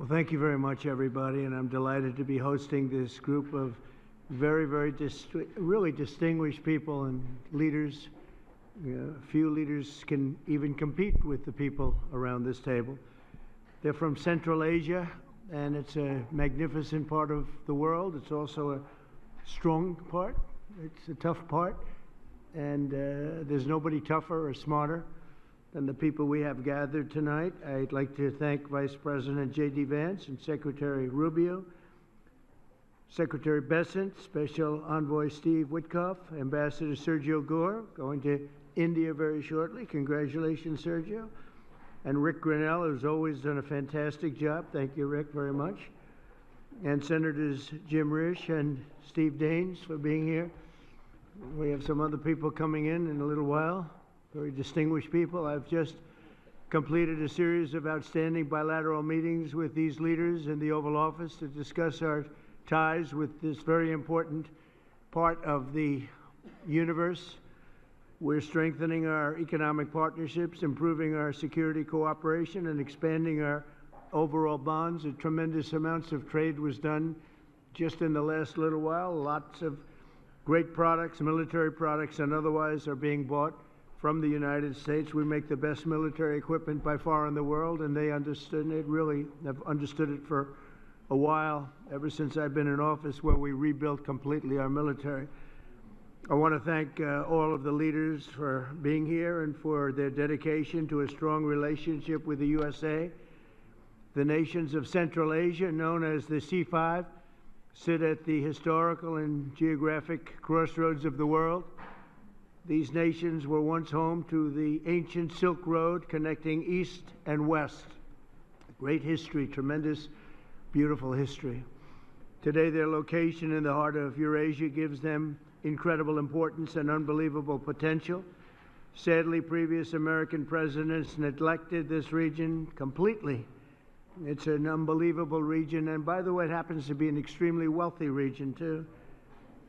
Well, thank you very much, everybody, and I'm delighted to be hosting this group of really distinguished people and leaders. Few leaders can even compete with the people around this table. They're from Central Asia, and it's a magnificent part of the world. It's also a strong part. It's a tough part, and there's nobody tougher or smarter than the people we have gathered tonight. I'd like to thank Vice President J.D. Vance and Secretary Rubio, Secretary Bessent, Special Envoy Steve Witkoff, Ambassador Sergio Gore, going to India very shortly. Congratulations, Sergio. And Rick Grinnell, who's always done a fantastic job. Thank you, Rick, very much. And Senators Jim Risch and Steve Daines for being here. We have some other people coming in a little while. Very distinguished people. I've just completed a series of outstanding bilateral meetings with these leaders in the Oval Office to discuss our ties with this very important part of the universe. We're strengthening our economic partnerships, improving our security cooperation, and expanding our overall bonds. A tremendous amounts of trade was done just in the last little while. Lots of great products, military products and otherwise, are being bought from the United States. We make the best military equipment by far in the world, and they understood it, really have understood it for a while, ever since I've been in office, where we rebuilt completely our military. I want to thank all of the leaders for being here and for their dedication to a strong relationship with the USA. The nations of Central Asia, known as the C5, sit at the historical and geographic crossroads of the world. These nations were once home to the ancient Silk Road connecting east and west. Great history, tremendous, beautiful history. Today, their location in the heart of Eurasia gives them incredible importance and unbelievable potential. Sadly, previous American presidents neglected this region completely. It's an unbelievable region, and by the way, it happens to be an extremely wealthy region, too.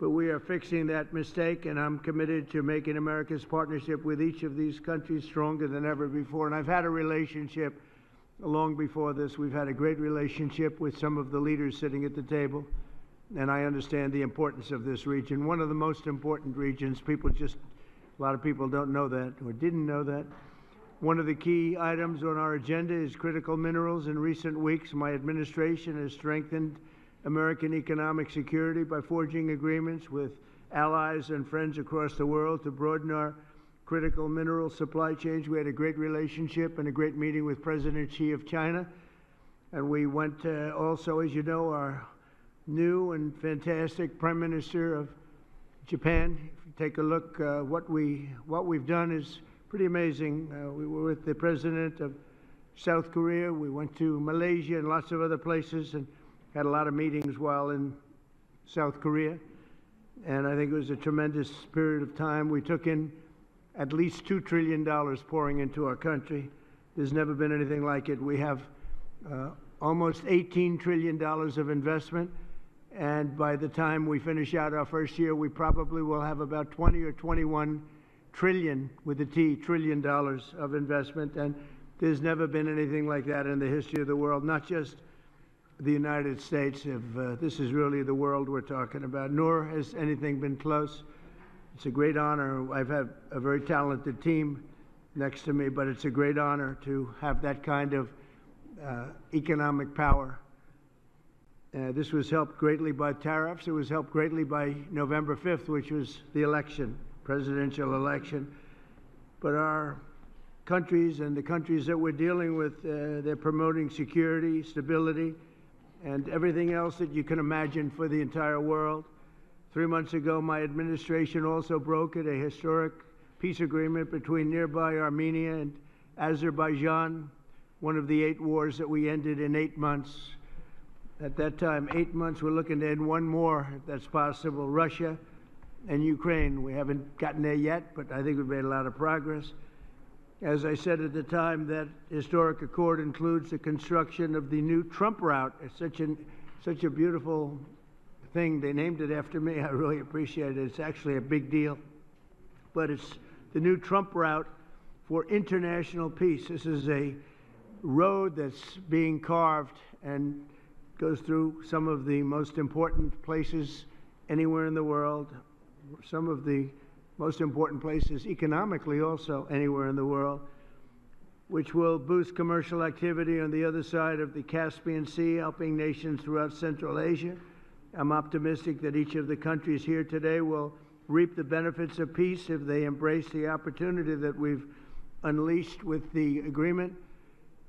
But we are fixing that mistake, and I'm committed to making America's partnership with each of these countries stronger than ever before. And I've had a relationship long before this. We've had a great relationship with some of the leaders sitting at the table, and I understand the importance of this region. One of the most important regions. A lot of people don't know that or didn't know that. One of the key items on our agenda is critical minerals. In recent weeks, my administration has strengthened American economic security by forging agreements with allies and friends across the world to broaden our critical mineral supply chains. We had a great relationship and a great meeting with President Xi of China. And we went also, as you know, our new and fantastic Prime Minister of Japan. If you take a look, what we've done is pretty amazing. We were with the President of South Korea. We went to Malaysia and lots of other places and had a lot of meetings while in South Korea. And I think it was a tremendous period of time. We took in at least $2 trillion pouring into our country. There's never been anything like it. We have almost $18 trillion of investment. And by the time we finish out our first year, we probably will have about 20 or 21 trillion, with a T, trillion dollars of investment. And there's never been anything like that in the history of the world, not just the United States. This is really the world we're talking about, nor has anything been close. It's a great honor. I've had a very talented team next to me, but it's a great honor to have that kind of economic power. This was helped greatly by tariffs. It was helped greatly by November 5th, which was the election, presidential election. But our countries and the countries that we're dealing with, they're promoting security, stability, and everything else that you can imagine for the entire world. 3 months ago, my administration also brokered a historic peace agreement between nearby Armenia and Azerbaijan, one of the 8 wars that we ended in 8 months. At that time, 8 months, we're looking to end one more, if that's possible, Russia and Ukraine. We haven't gotten there yet, but I think we've made a lot of progress. As I said at the time, that historic accord includes the construction of the new Trump route. It's such a beautiful thing. They named it after me. I really appreciate it. It's actually a big deal. But it's the new Trump route for international peace. This is a road that's being carved and goes through some of the most important places anywhere in the world, some of the most important places economically also anywhere in the world, which will boost commercial activity on the other side of the Caspian Sea, helping nations throughout Central Asia. I'm optimistic that each of the countries here today will reap the benefits of peace if they embrace the opportunity that we've unleashed with the agreement.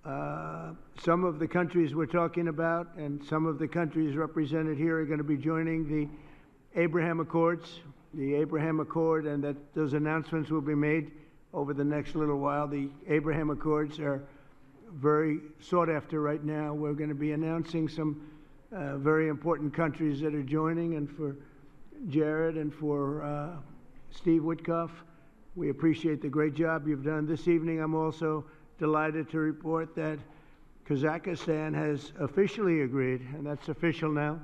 Some of the countries we're talking about and some of the countries represented here are going to be joining the Abraham Accords, and that those announcements will be made over the next little while. The Abraham Accords are very sought after right now. We're going to be announcing some very important countries that are joining, and for Jared and for Steve Witkoff, we appreciate the great job you've done this evening. I'm also delighted to report that Kazakhstan has officially agreed, and that's official now,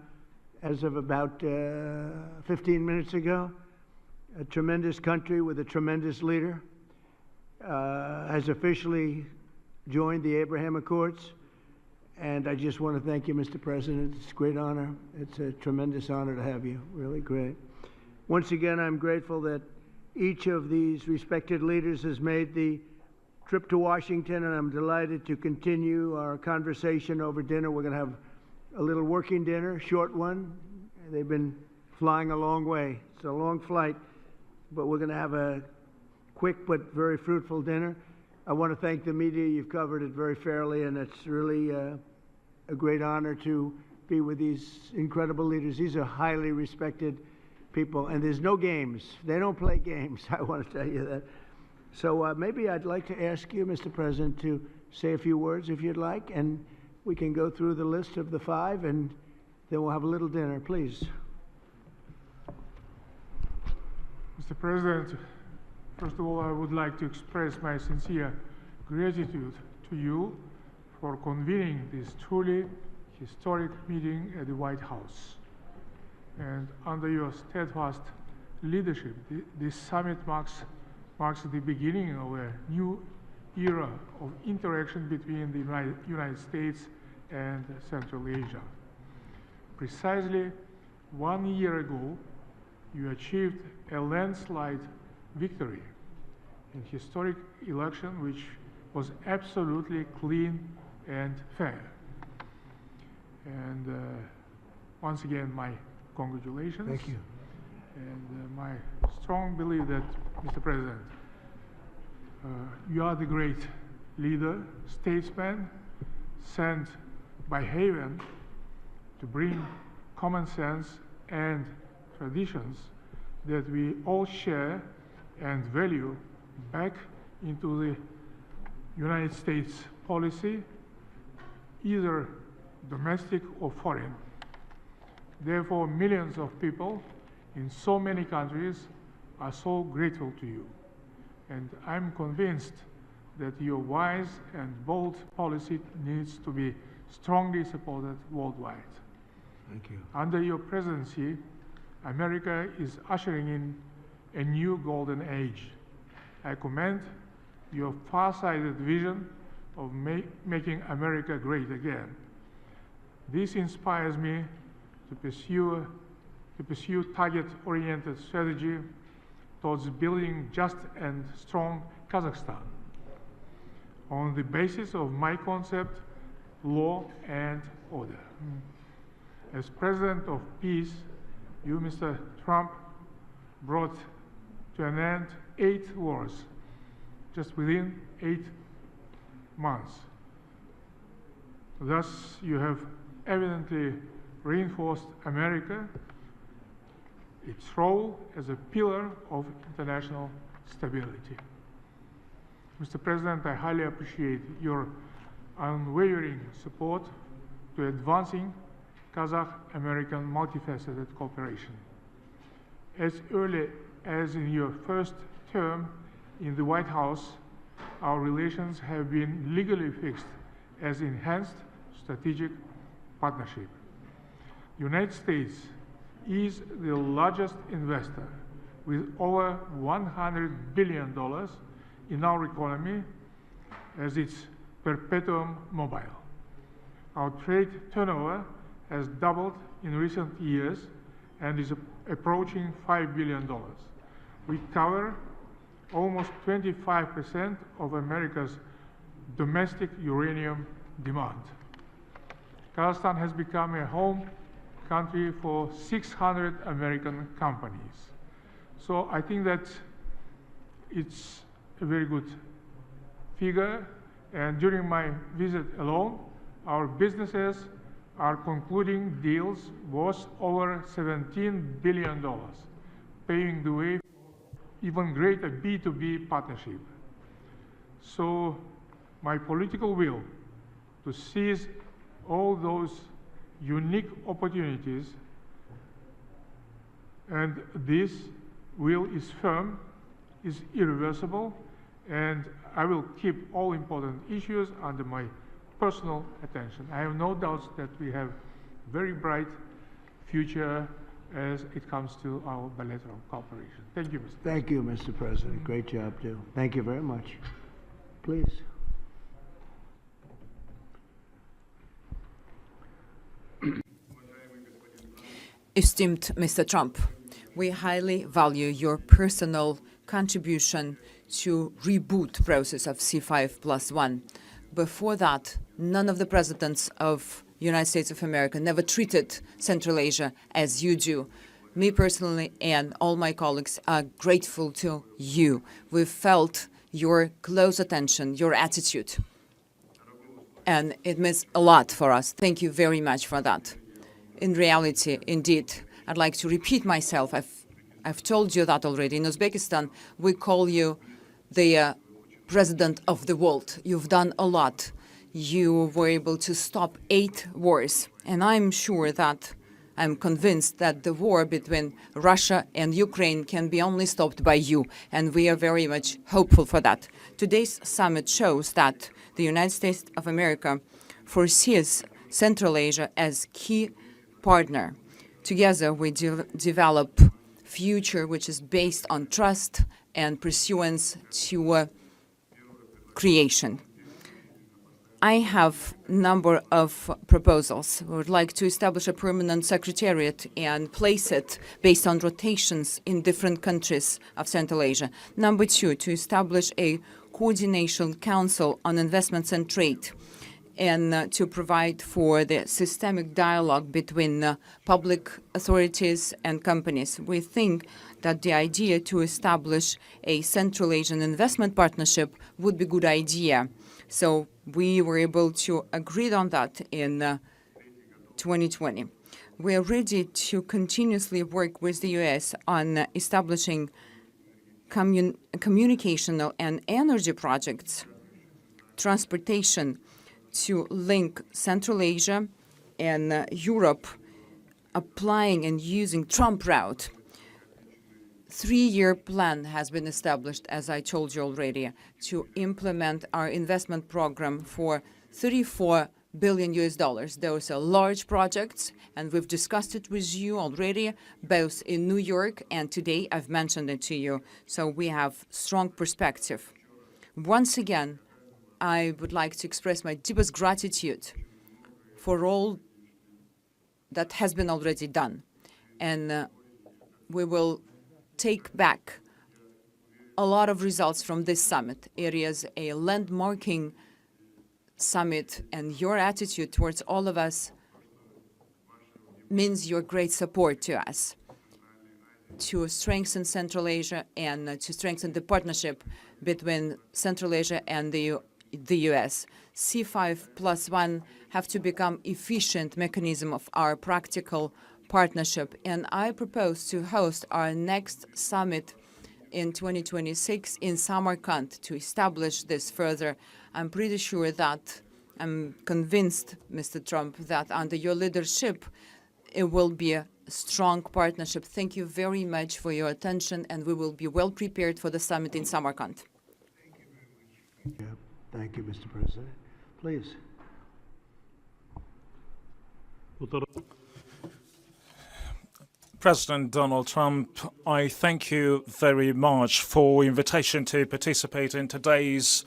as of about 15 minutes ago. A tremendous country with a tremendous leader has officially joined the Abraham Accords. And I just want to thank you, Mr. President. It's a great honor. It's a tremendous honor to have you. Really great. Once again, I'm grateful that each of these respected leaders has made the trip to Washington, and I'm delighted to continue our conversation over dinner. We're going to have a little working dinner, short one. They've been flying a long way. It's a long flight, but we're going to have a quick but very fruitful dinner. I want to thank the media. You've covered it very fairly, and it's really a great honor to be with these incredible leaders. These are highly respected people, and there's no games. They don't play games, I want to tell you that. So maybe I'd like to ask you, Mr. President, to say a few words if you'd like, and we can go through the list of the 5, and then we'll have a little dinner, please. Mr. President, first of all, I would like to express my sincere gratitude to you for convening this truly historic meeting at the White House. And under your steadfast leadership, this summit marks the beginning of a new era of interaction between the United States and Central Asia. Precisely 1 year ago, you achieved a landslide victory in historic election which was absolutely clean and fair. And once again, my congratulations. Thank you. And my strong belief that, Mr. President, you are the great leader, statesman, sent by heaven to bring common sense and traditions that we all share and value back into the United States policy, either domestic or foreign. Therefore, millions of people in so many countries are so grateful to you. And I'm convinced that your wise and bold policy needs to be strongly supported worldwide. Thank you. Under your presidency, America is ushering in a new golden age. I commend your far-sighted vision of making America great again. This inspires me to pursue target-oriented strategy towards building just and strong Kazakhstan on the basis of my concept, law and order. As President of Peace, you, Mr. Trump, brought to an end 8 wars just within 8 months. Thus, you have evidently reinforced America, its role as a pillar of international stability. Mr. President, I highly appreciate your unwavering support to advancing Kazakh-American multifaceted cooperation. As early as in your first term in the White House, our relations have been legally fixed as enhanced strategic partnership. The United States is the largest investor with over $100 billion in our economy as its perpetuum mobile. Our trade turnover has doubled in recent years and is approaching $5 billion. We cover almost 25% of America's domestic uranium demand. Kazakhstan has become a home country for 600 American companies. So I think that it's a very good figure, and during my visit alone, our businesses are concluding deals worth over $17 billion, paving the way for even greater B2B partnership. So my political will to seize all those unique opportunities, and this will is firm, is irreversible, and I will keep all important issues under my personal attention. I have no doubts that we have very bright future as it comes to our bilateral cooperation. Thank you, Mr. President. Thank you, Mr. President. Great job, too. Thank you very much. Please. Esteemed Mr. Trump, we highly value your personal contribution to reboot process of C5+1. Before that, none of the presidents of United States of America never treated Central Asia as you do. Me personally and all my colleagues are grateful to you. We felt your close attention, your attitude, and it means a lot for us. Thank you very much for that. In reality, indeed, I'd like to repeat myself. I've told you that already. In Uzbekistan, we call you the president of the world. You've done a lot. You were able to stop 8 wars. And I'm convinced that the war between Russia and Ukraine can be only stopped by you. And we are very much hopeful for that. Today's summit shows that the United States of America foresees Central Asia as key partner. Together, we develop future which is based on trust and pursuance to creation. I have a number of proposals. We would like to establish a permanent secretariat and place it based on rotations in different countries of Central Asia. Number 2, to establish a coordination council on investments and trade, and to provide for the systemic dialogue between public authorities and companies. We think that the idea to establish a Central Asian investment partnership would be a good idea. So we were able to agree on that in 2020. We are ready to continuously work with the U.S. on establishing communicational and energy projects, transportation, to link Central Asia and Europe, applying and using Trump route. 3-year plan has been established, as I told you already, to implement our investment program for $34 billion. Those are large projects, and we've discussed it with you already, both in New York and today. I've mentioned it to you. So we have strong perspective. Once again, I would like to express my deepest gratitude for all that has been already done. And we will take back a lot of results from this summit. It is a landmarking summit, and your attitude towards all of us means your great support to us to strengthen Central Asia and to strengthen the partnership between Central Asia and the U.S. C5+1 have to become efficient mechanism of our practical partnership. And I propose to host our next summit in 2026 in Samarkand to establish this further. I'm pretty sure that, I'm convinced, Mr. Trump, that under your leadership, it will be a strong partnership. Thank you very much for your attention, and we will be well prepared for the summit in Samarkand. Yeah. Thank you, Mr. President. Please. President Donald Trump, I thank you very much for invitation to participate in today's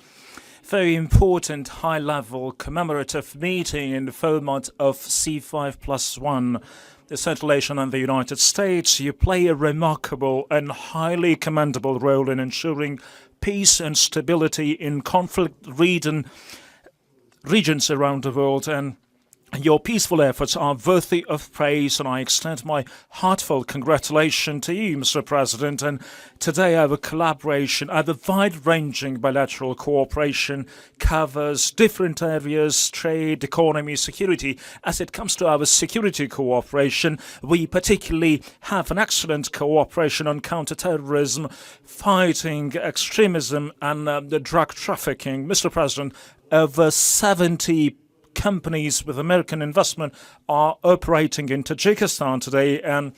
very important high-level commemorative meeting in the format of C5+1. The Central Asia and the United States, you play a remarkable and highly commendable role in ensuring peace and stability in conflict regions around the world, and your peaceful efforts are worthy of praise, and I extend my heartfelt congratulations to you, Mr. President. And today our collaboration, our wide-ranging bilateral cooperation covers different areas: trade, economy, security. As it comes to our security cooperation, we particularly have an excellent cooperation on counterterrorism, fighting extremism, and the drug trafficking. Mr. President, over 70 companies with American investment are operating in Tajikistan today, and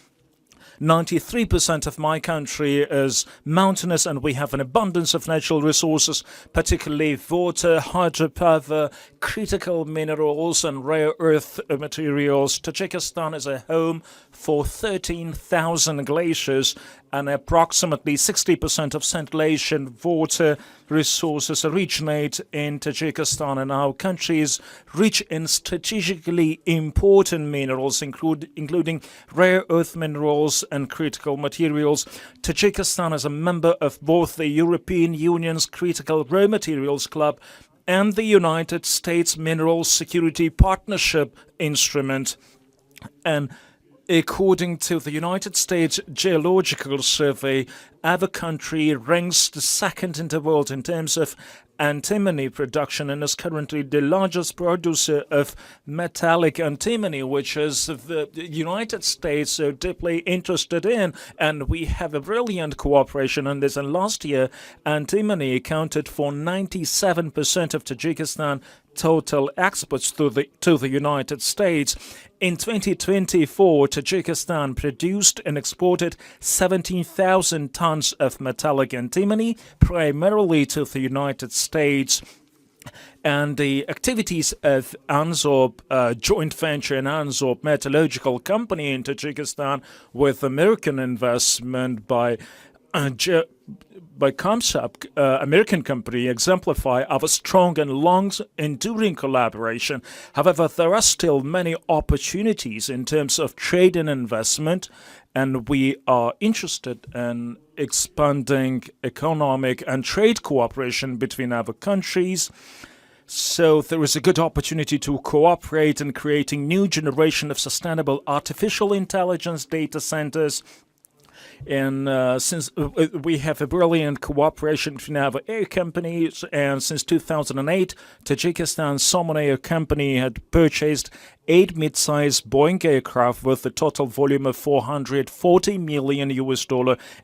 93% of my country is mountainous, and we have an abundance of natural resources, particularly water, hydropower, critical minerals, and rare earth materials. Tajikistan is a home for 13,000 glaciers, and approximately 60% of Central Asian water resources originate in Tajikistan, and our country is rich in strategically important minerals, including rare earth minerals and critical materials. Tajikistan is a member of both the European Union's Critical Raw Materials Club and the United States Mineral Security Partnership Instrument. And according to the United States Geological Survey, our country ranks the second in the world in terms of antimony production, and is currently the largest producer of metallic antimony, which is the United States so deeply interested in. And we have a brilliant cooperation on this. And last year, antimony accounted for 97% of Tajikistan total exports to the United States. In 2024, Tajikistan produced and exported 17,000 tons of metallic antimony, primarily to the United States. And the activities of ANZOB, joint venture in ANZOB metallurgical company in Tajikistan with American investment by Kamsap, American company, exemplify our strong and long-enduring collaboration. However, there are still many opportunities in terms of trade and investment, and we are interested in expanding economic and trade cooperation between our countries. So there is a good opportunity to cooperate in creating new generation of sustainable artificial intelligence data centers. And since we have a brilliant cooperation between our air companies, and since 2008, Tajikistan Somonair company had purchased 8 mid-size Boeing aircraft with a total volume of $440 million,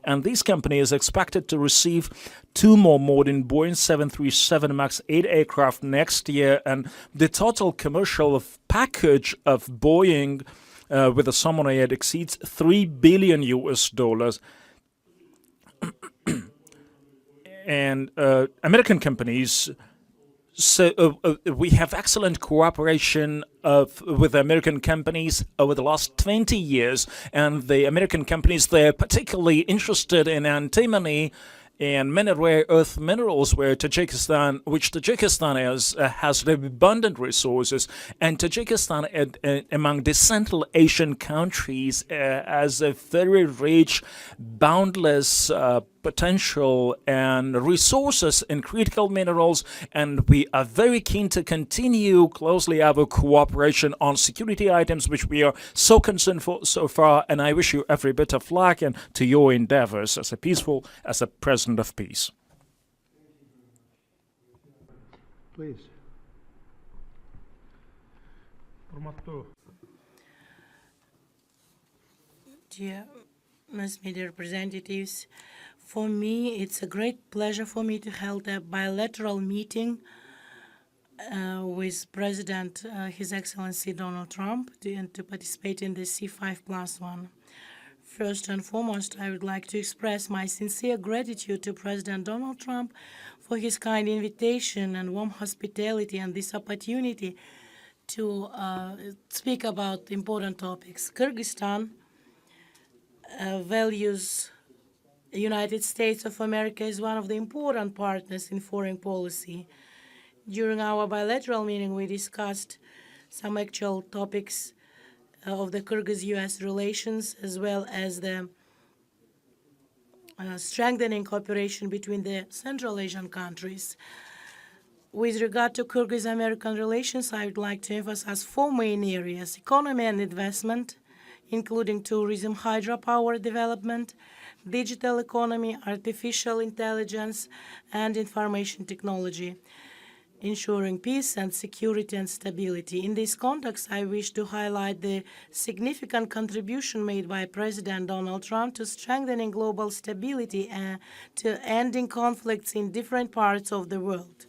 and this company is expected to receive 2 more modern Boeing 737 MAX 8 aircraft next year, and the total commercial package of Boeing with the Somonair exceeds $3 billion. And American companies, so we have excellent cooperation with American companies over the last 20 years, and the American companies, they're particularly interested in antimony and many rare earth minerals, which Tajikistan has abundant resources, and Tajikistan, among the Central Asian countries, has a very rich, boundless potential and resources in critical minerals, and we are very keen to continue closely our cooperation on security items, which we are so concerned for so far. And I wish you every bit of luck and to your endeavors as a president of peace. Please. Dear mass media representatives, for me, it's a great pleasure for me to hold a bilateral meeting with President, His Excellency Donald Trump, and to participate in the C5+1. First and foremost, I would like to express my sincere gratitude to President Donald Trump for his kind invitation and warm hospitality and this opportunity to speak about important topics. Kyrgyzstan values the United States of America as one of the important partners in foreign policy. During our bilateral meeting, we discussed some actual topics of the Kyrgyz-US relations, as well as the strengthening cooperation between the Central Asian countries. With regard to Kyrgyz-American relations, I would like to emphasize four main areas: economy and investment, including tourism, hydropower development, digital economy, artificial intelligence, and information technology, ensuring peace and security and stability. In this context, I wish to highlight the significant contribution made by President Donald Trump to strengthening global stability and to ending conflicts in different parts of the world.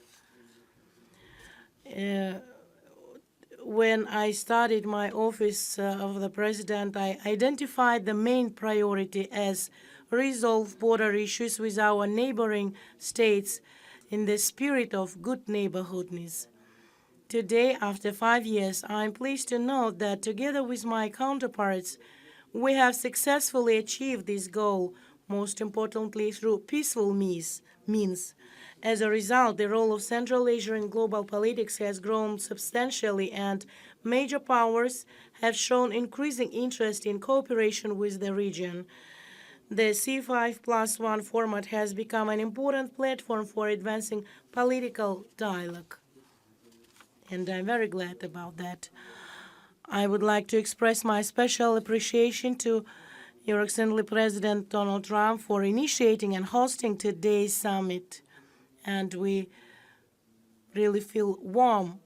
When I started my office of the president, I identified the main priority as resolve border issues with our neighboring states in the spirit of good neighborhoodness. Today, after 5 years, I am pleased to note that together with my counterparts, we have successfully achieved this goal, most importantly through peaceful means. As a result, the role of Central Asia in global politics has grown substantially, and major powers have shown increasing interest in cooperation with the region. The C5+1 format has become an important platform for advancing political dialogue, and I'm very glad about that. I would like to express my special appreciation to Your Excellency President Donald Trump for initiating and hosting today's summit, and we really feel warm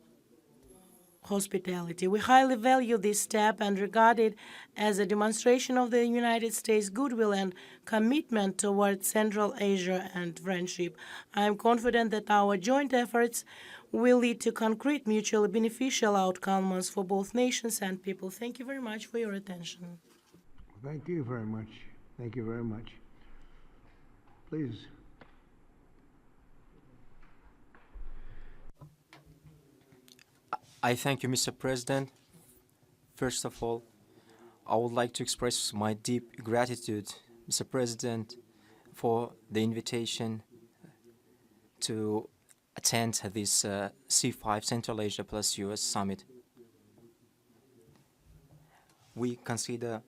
hospitality. We highly value this step and regard it as a demonstration of the United States' goodwill and commitment towards Central Asia and friendship. I am confident that our joint efforts will lead to concrete, mutually beneficial outcomes for both nations and people. Thank you very much for your attention. Thank you very much. Thank you very much. Please. I thank you, Mr. President. First of all, I would like to express my deep gratitude, Mr. President, for the invitation to attend this C5 Central Asia plus US Summit. We consider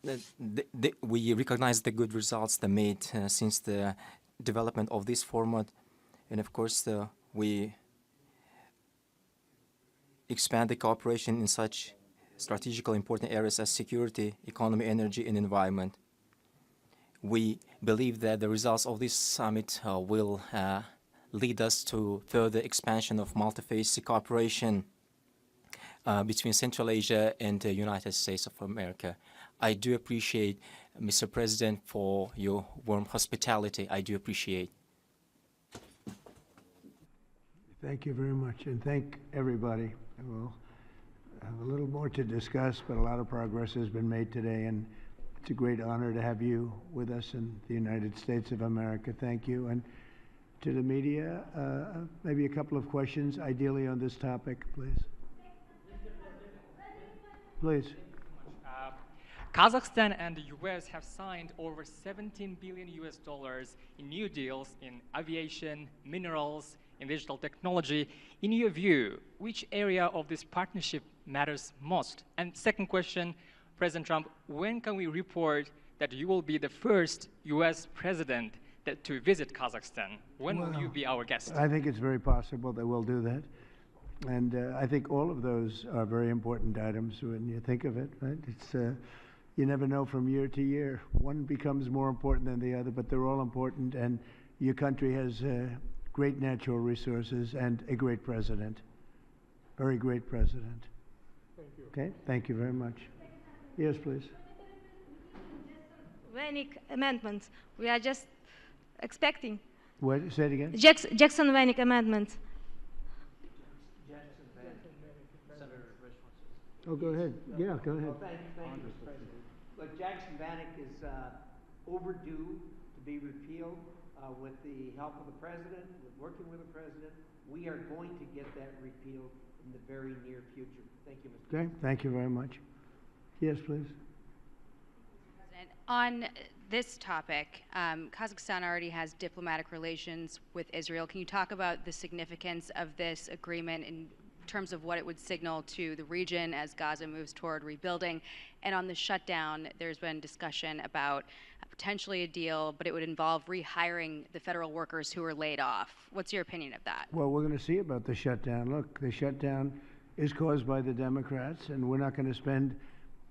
that we recognize the good results that made since the development of this format, and of course we expand the cooperation in such strategically important areas as security, economy, energy, and environment. We believe that the results of this summit will lead us to further expansion of multi-phase cooperation between Central Asia and the United States of America. I do appreciate, Mr. President, for your warm hospitality. I do appreciate. Thank you very much, and thank everybody. We'll have a little more to discuss, but a lot of progress has been made today, and it's a great honor to have you with us in the United States of America. Thank you. And to the media, maybe a couple of questions, ideally on this topic, please. Please. Kazakhstan and the US have signed over $17 billion in new deals in aviation, minerals, in digital technology. In your view, which area of this partnership matters most? And second question, President Trump, when can we report that you will be the first US president to visit Kazakhstan? When will you be our guest? I think it's very possible that we'll do that. And I think all of those are very important items when you think of it, right? It's, you never know from year to year. One becomes more important than the other, but they're all important, and your country has great natural resources and a great president. Very great president. Thank you. Okay, thank you very much. Yes, please. Vanik amendments. We are just expecting. What? Say it again. Jackson Vanik amendments. Oh, go ahead. Yeah, go ahead. Well, thank you, Mr. President. Look, Jackson Vanik is overdue to be repealed with the help of the president, with working with the president. We are going to get that repealed in the very near future. Thank you, Mr. Okay, thank you very much. Yes, please. On this topic, Kazakhstan already has diplomatic relations with Israel. Can you talk about the significance of this agreement in terms of what it would signal to the region as Gaza moves toward rebuilding? And on the shutdown, there's been discussion about potentially a deal, but it would involve rehiring the federal workers who were laid off. What's your opinion of that? Well, we're going to see about the shutdown. Look, the shutdown is caused by the Democrats, and we're not going to spend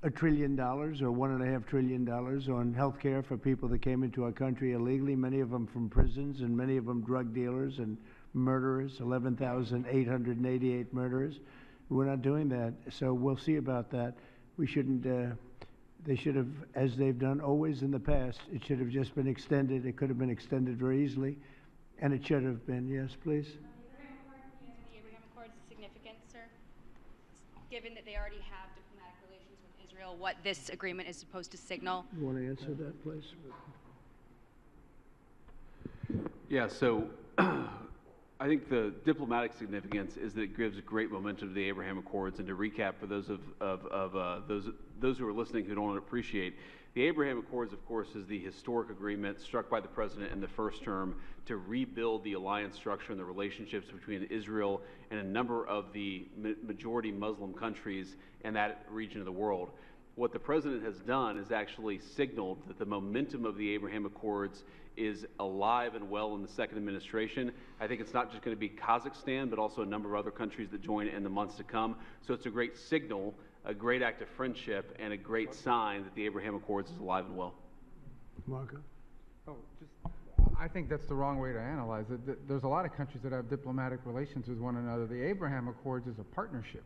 $1 trillion or $1.5 trillion on health care for people that came into our country illegally, many of them from prisons and many of them drug dealers and murderers, 11,888 murderers. We're not doing that, so we'll see about that. We shouldn't, they should have, as they've done always in the past, it should have just been extended. It could have been extended very easily, and it should have been. Yes, please. The Abraham Accords significant, sir? Given that they already have diplomatic relations with Israel, what this agreement is supposed to signal? You want to answer that, please? Yeah, so I think the diplomatic significance is that it gives great momentum to the Abraham Accords. And to recap for those those who are listening who don't appreciate, the Abraham Accords, of course, is the historic agreement struck by the president in the first term to rebuild the alliance structure and the relationships between Israel and a number of the majority Muslim countries in that region of the world. What the president has done is actually signaled that the momentum of the Abraham Accords is alive and well in the second administration. I think it's not just going to be Kazakhstan, but also a number of other countries that join in the months to come. So it's a great signal, a great act of friendship, and a great sign that the Abraham Accords is alive and well. Marco? I think that's the wrong way to analyze it. There's a lot of countries that have diplomatic relations with one another. The Abraham Accords is a partnership.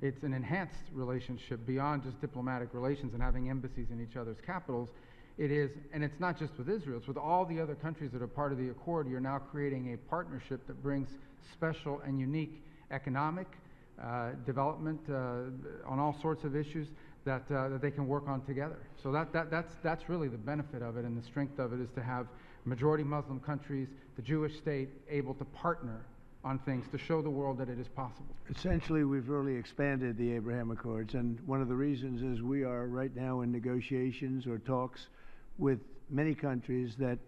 It's an enhanced relationship beyond just diplomatic relations and having embassies in each other's capitals. It is, and it's not just with Israel, it's with all the other countries that are part of the accord. You're now creating a partnership that brings special and unique economic development on all sorts of issues that they can work on together. So that's really the benefit of it, and the strength of it is to have majority Muslim countries, the Jewish state, able to partner on things to show the world that it is possible. Essentially, we've really expanded the Abraham Accords, and one of the reasons is we are right now in negotiations or talks with many countries that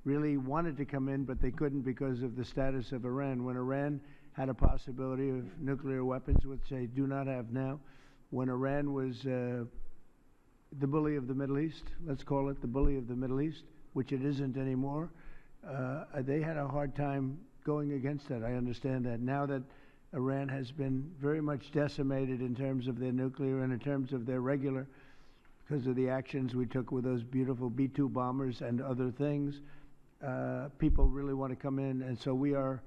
really wanted to come in, but they couldn't because of the status of Iran. When Iran had a possibility of nuclear weapons, which they do not have now, when Iran was the bully of the Middle East, let's call it the bully of the Middle East, which it isn't anymore, they had a hard time going against that. I understand that. Now that Iran has been very much decimated in terms of their nuclear and in terms of their regular, because of the actions we took with those beautiful B-2 bombers and other things, people really want to come in. And so we are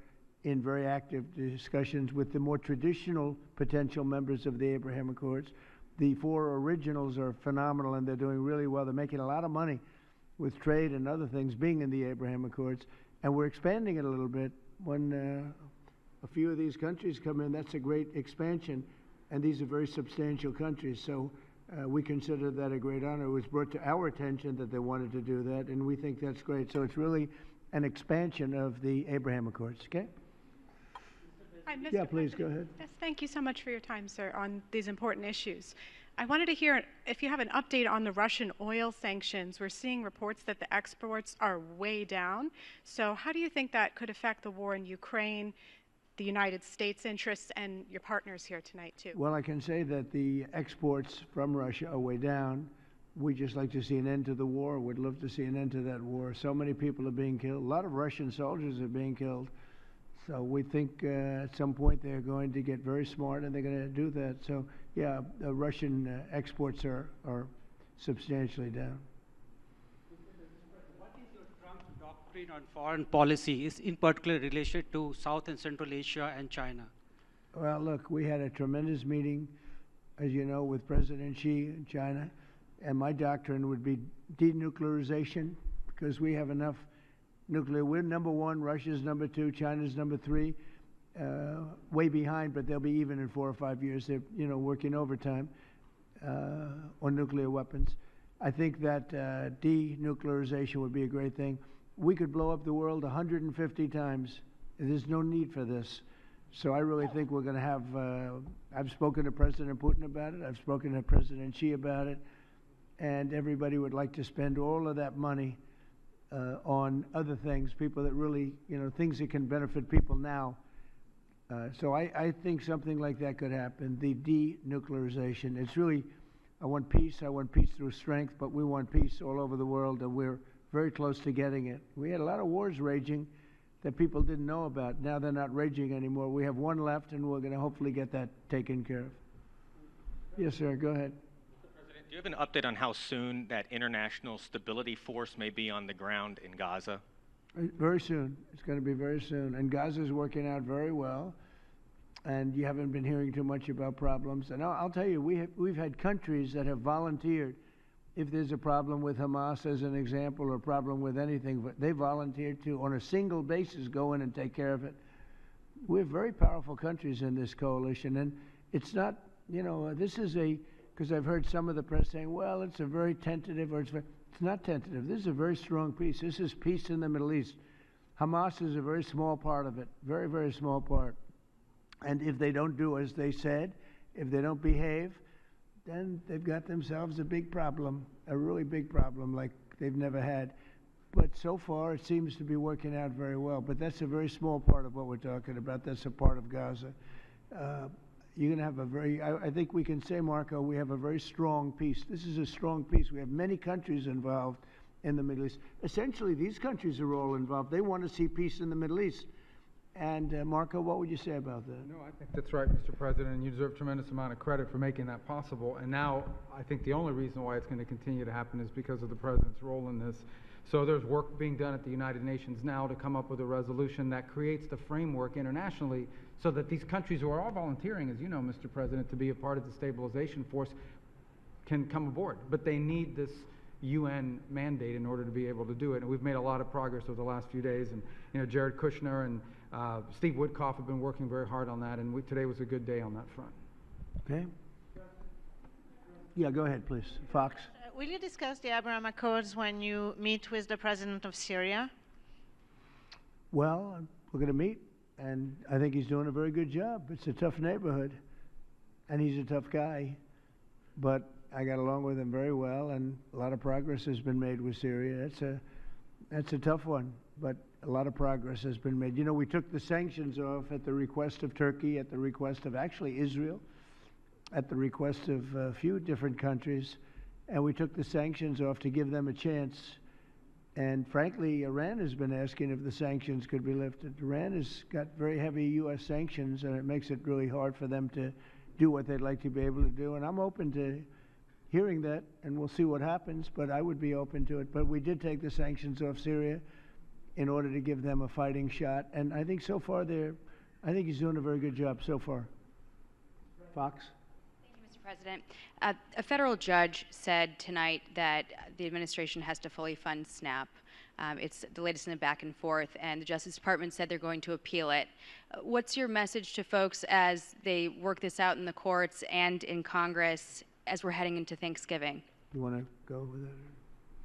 in very active discussions with the more traditional potential members of the Abraham Accords. The four originals are phenomenal, and they're doing really well. They're making a lot of money with trade and other things being in the Abraham Accords. And we're expanding it a little bit. When a few of these countries come in, that's a great expansion. And these are very substantial countries. So we consider that a great honor. It was brought to our attention that they wanted to do that, and we think that's great. So it's really an expansion of the Abraham Accords, okay? Hi, Mr. Yeah, please, President. go ahead. Yes, thank you so much for your time, sir, on these important issues. I wanted to hear if you have an update on the Russian oil sanctions. We're seeing reports that the exports are way down. So how do you think that could affect the war in Ukraine, the United States' interests, and your partners here tonight, too? Well, I can say that the exports from Russia are way down. We just like to see an end to the war. We'd love to see an end to that war. So many people are being killed. A lot of Russian soldiers are being killed. So we think at some point they're going to get very smart and they're going to do that. So, yeah, Russian exports are substantially down. What is your Trump doctrine on foreign policy, is in particular related to South and Central Asia and China? Well, look, we had a tremendous meeting, as you know, with President Xi in China. And my doctrine would be denuclearization, because we have enough nuclear. We're number one, Russia's number two, China's number three, way behind, but they'll be even in 4 or 5 years. They're, working overtime on nuclear weapons. I think that denuclearization would be a great thing. We could blow up the world 150 times. There's no need for this. So I really think we're going to have, I've spoken to President Putin about it. I've spoken to President Xi about it. and everybody would like to spend all of that money on other things, people that really, things that can benefit people now. So I think something like that could happen, the denuclearization. It's really, I want peace through strength, but we want peace all over the world, and we're very close to getting it. We had a lot of wars raging that people didn't know about. Now they're not raging anymore. We have one left, and we're going to hopefully get that taken care of. Yes, sir, go ahead. Mr. President, do you have an update on how soon that international stability force may be on the ground in Gaza? Very soon. It's going to be very soon. And Gaza's working out very well. And you haven't been hearing too much about problems. And I'll tell you, we've had countries that have volunteered. If there's a problem with Hamas, as an example, or a problem with anything, but they volunteered to, on a single basis, go in and take care of it. We have very powerful countries in this coalition. And it's not, this is because I've heard some of the press saying, well, it's a very tentative, or it's not tentative. This is a very strong peace. This is peace in the Middle East. Hamas is a very small part of it, very, very small part. And if they don't do as they said, if they don't behave, then they've got themselves a big problem, a really big problem like they've never had. But so far, it seems to be working out very well. But that's a very small part of what we're talking about. That's a part of Gaza. You're going to have I think we can say, Marco, we have a very strong peace. This is a strong peace. We have many countries involved in the Middle East. Essentially, these countries are all involved. They want to see peace in the Middle East. And Marco, what would you say about that? No, I think that's right, Mr. President, and you deserve a tremendous amount of credit for making that possible. And now I think the only reason why it's going to continue to happen is because of the President's role in this. So there's work being done at the United Nations now to come up with a resolution that creates the framework internationally so that these countries who are all volunteering, as you know, Mr. President, to be a part of the stabilization force can come aboard. But they need this UN mandate in order to be able to do it. And we've made a lot of progress over the last few days. And, Jared Kushner and Steve Woodcock have been working very hard on that. And today was a good day on that front. Okay. Yeah, go ahead, please. Fox. Will you discuss the Abraham Accords when you meet with the president of Syria? Well, we're going to meet, and I think he's doing a very good job. It's a tough neighborhood, and he's a tough guy. But I got along with him very well, and a lot of progress has been made with Syria. That's a tough one, but a lot of progress has been made. We took the sanctions off at the request of Turkey, at the request of actually Israel, at the request of a few different countries. And we took the sanctions off to give them a chance. And frankly, Iran has been asking if the sanctions could be lifted. Iran has got very heavy U.S. sanctions, and it makes it really hard for them to do what they'd like to be able to do. And I'm open to hearing that, and we'll see what happens, but I would be open to it. But we did take the sanctions off Syria in order to give them a fighting shot. And I think so far I think he's doing a very good job so far. Fox? President, a federal judge said tonight that the administration has to fully fund SNAP. It's the latest in the back and forth, and the Justice Department said they're going to appeal it. What's your message to folks as they work this out in the courts and in Congress as we're heading into Thanksgiving? You want to go with it?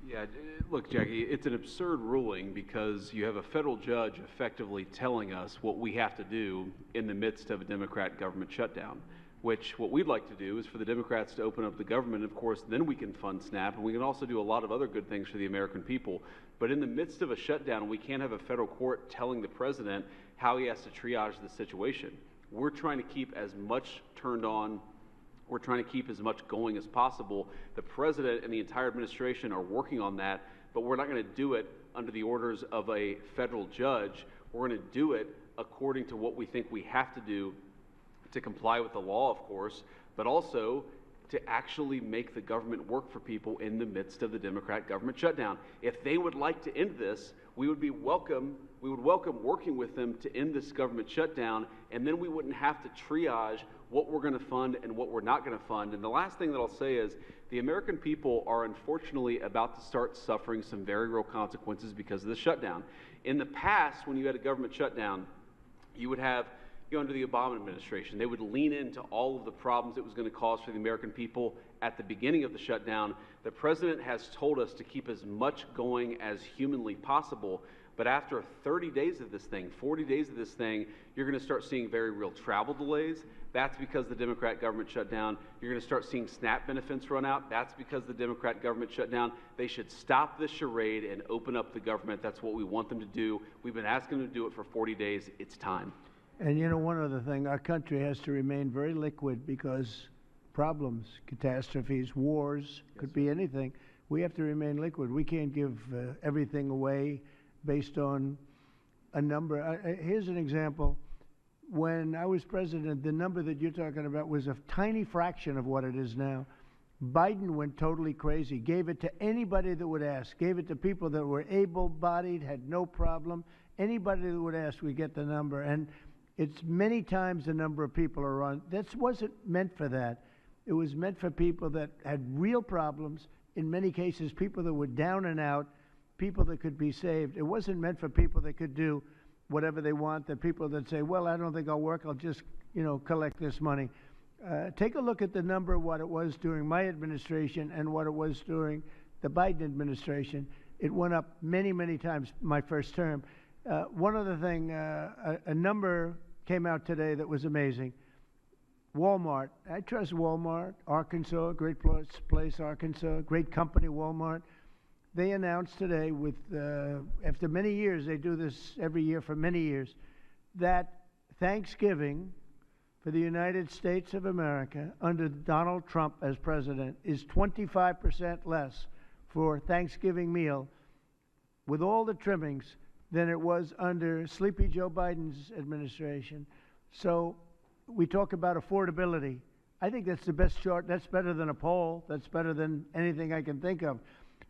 Yeah, look, Jackie, it's an absurd ruling because you have a federal judge effectively telling us what we have to do in the midst of a Democrat government shutdown. Which what we'd like to do is for the Democrats to open up the government. Of course, then we can fund SNAP, and we can also do a lot of other good things for the American people. But in the midst of a shutdown, we can't have a federal court telling the president how he has to triage the situation. We're trying to keep as much turned on. We're trying to keep as much going as possible. The president and the entire administration are working on that, but we're not going to do it under the orders of a federal judge. We're going to do it according to what we think we have to do to comply with the law, of course, but also to actually make the government work for people in the midst of the Democrat government shutdown. If they would like to end this, we would welcome working with them to end this government shutdown, and then we wouldn't have to triage what we're going to fund and what we're not going to fund. And the last thing that I'll say is the American people are unfortunately about to start suffering some very real consequences because of the shutdown. In the past, when you had a government shutdown, you would have under the Obama administration, they would lean into all of the problems it was going to cause for the American people at the beginning of the shutdown. The president has told us to keep as much going as humanly possible, But after 30 days of this thing, 40 days of this thing, you're going to start seeing very real travel delays. That's because the Democrat government shut down. You're going to start seeing SNAP benefits run out. That's because the Democrat government shut down. They should stop this charade and open up the government. That's what we want them to do. We've been asking them to do it for 40 days. It's time. And you know, one other thing, our country has to remain very liquid because problems, catastrophes, wars, could be anything. We have to remain liquid. We can't give everything away based on a number. Here's an example. When I was president, the number that you're talking about was a tiny fraction of what it is now. Biden went totally crazy, gave it to anybody that would ask, gave it to people that were able-bodied, had no problem. Anybody that would ask, we get the number. And it's many times the number of people are on. That wasn't meant for that. It was meant for people that had real problems, in many cases people that were down and out, people that could be saved. It wasn't meant for people that could do whatever they want, the people that say, well, I don't think I'll work, I'll just, collect this money. Take a look at the number of what it was during my administration and what it was during the Biden administration. It went up many, many times my first term. One other thing, a number came out today that was amazing. Walmart. I trust Walmart, Arkansas, great place, Arkansas, great company, Walmart. They announced today, after many years, they do this every year for many years, that Thanksgiving for the United States of America under Donald Trump as president is 25% less for Thanksgiving meal with all the trimmings than it was under Sleepy Joe Biden's administration. So we talk about affordability. I think that's the best chart. That's better than a poll. That's better than anything I can think of.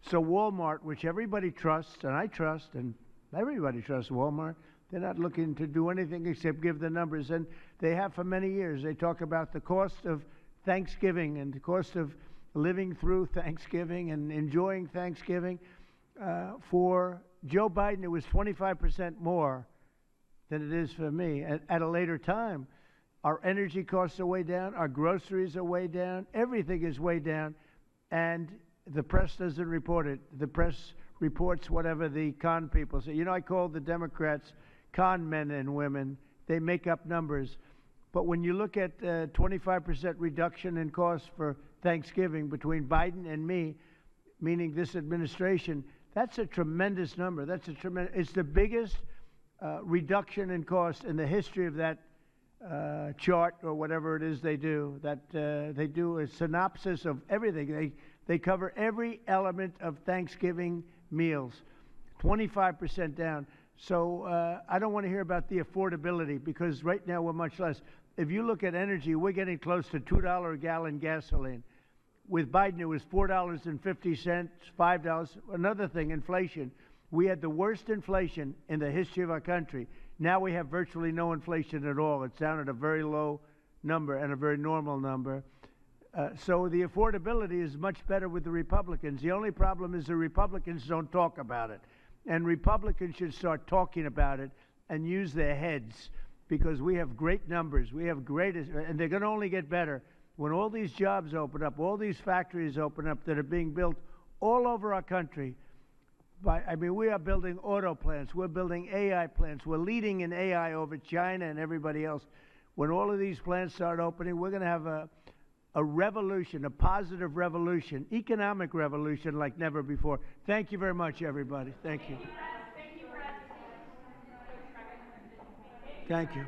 So Walmart, which everybody trusts, and I trust, and everybody trusts Walmart, they're not looking to do anything except give the numbers. And they have for many years. They talk about the cost of Thanksgiving and the cost of living through Thanksgiving and enjoying Thanksgiving. For Joe Biden, it was 25% more than it is for me at a later time. Our energy costs are way down. Our groceries are way down. Everything is way down. And the press doesn't report it. The press reports whatever the con people say. I call the Democrats con men and women. They make up numbers. But when you look at 25% reduction in costs for Thanksgiving between Biden and me, meaning this administration, that's a tremendous number. It's the biggest reduction in cost in the history of that chart or whatever it is they do. They do a synopsis of everything. They cover every element of Thanksgiving meals, 25% down. So I don't want to hear about the affordability because right now we're much less. If you look at energy, we're getting close to $2 a gallon gasoline. With Biden, it was $4.50, $5. Another thing, inflation. We had the worst inflation in the history of our country. Now we have virtually no inflation at all. It's down at a very low number and a very normal number. So the affordability is much better with the Republicans. The only problem is the Republicans don't talk about it. And Republicans should start talking about it and use their heads because we have great numbers. We have and they're going to only get better when all these jobs open up, all these factories open up that are being built all over our country. We are building auto plants. We're building AI plants. We're leading in AI over China and everybody else. When all of these plants start opening, we're going to have a revolution, a positive revolution, economic revolution like never before. Thank you very much, everybody. Thank you. Thank you.